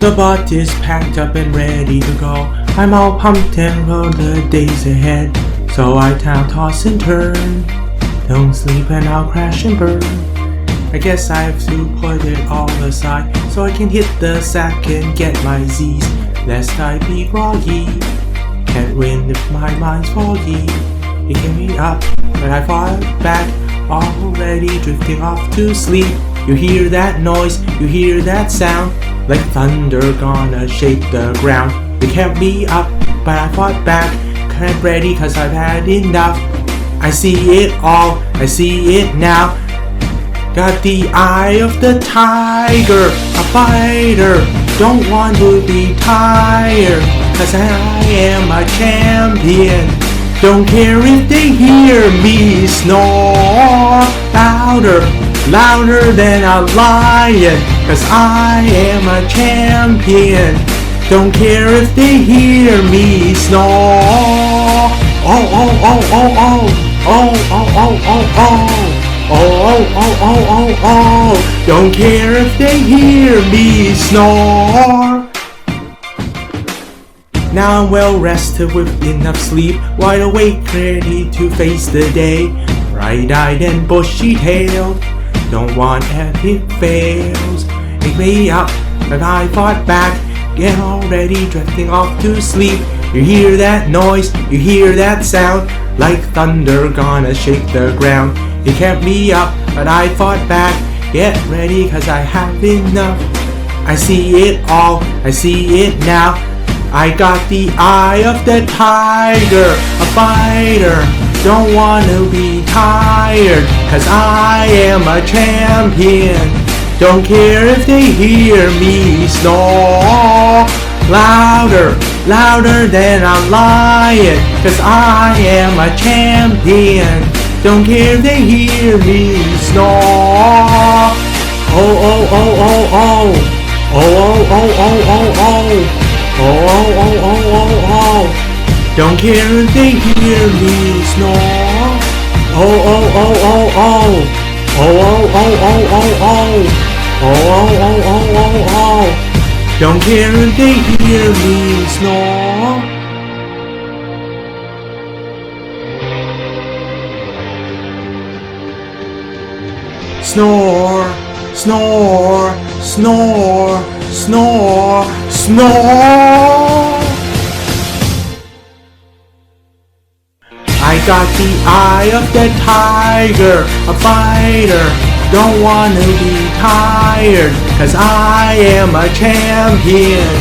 The bus is packed up and ready to go. I'm all pumped and for the days ahead. So I toss and turn. Don't sleep and I'll crash and burn. I guess I have to put it all aside so I can hit the sack and get my Z's, lest I be groggy. Can't win if my mind's foggy. It can be up, but I fought back, already drifting off to sleep. You hear that noise, you hear that sound, like thunder gonna shake the ground. It can't be up, but I fought back, kinda ready cause I've had enough. I see it all, I see it now. Got the eye of the tiger, a fighter, don't want to be tired, cause I am a champion. Don't care if they hear me snore louder, louder than a lion, cause I am a champion. Don't care if they hear me snore. Oh, oh, oh, oh, oh, oh, oh, oh, oh, oh. Oh, oh, oh, oh, oh, oh. Don't care if they hear me snore. Now I'm well rested with enough sleep, wide awake, ready to face the day. Bright-eyed and bushy-tailed, don't want epic fails. Wake me up, but I fought back, get already drifting off to sleep. You hear that noise, you hear that sound, like thunder gonna shake the ground. It kept me up, but I fought back, get ready cause I have enough. I see it all, I see it now. I got the eye of the tiger, a fighter, don't wanna be tired, cause I am a champion. Don't care if they hear me snore louder, louder than a lion, cause I am a champion. Don't care if they hear me snore. Oh, oh, oh, oh, oh. Oh, oh, oh, oh, oh, oh. Oh, oh, oh, oh, oh, oh. Don't care if they hear me snore. Oh, oh, oh, oh, oh. Oh, oh, oh, oh, oh, oh. Oh, oh, oh, oh, oh, oh. Don't care if they hear me snore. Snore, snore, snore, snore, snore. I got the eye of the tiger, a fighter, don't wanna be tired, cause I am a champion.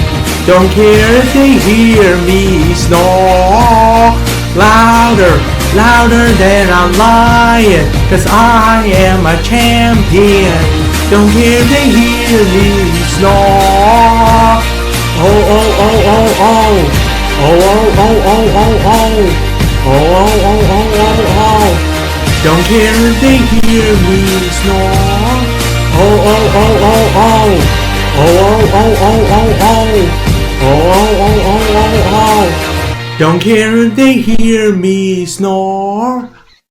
Don't care if they hear me snore louder, louder than a lion, cause I am a champion. Don't care if they hear me snore. Oh, oh, oh, oh, oh. Oh, oh, oh, oh, oh, oh. Oh, oh, oh, oh, oh, oh. Don't care if they hear me snore. Oh, oh, oh, oh, oh. Oh, oh, oh, oh, oh, oh. Oh, oh, oh, oh, oh, oh. Don't care if they hear me snore.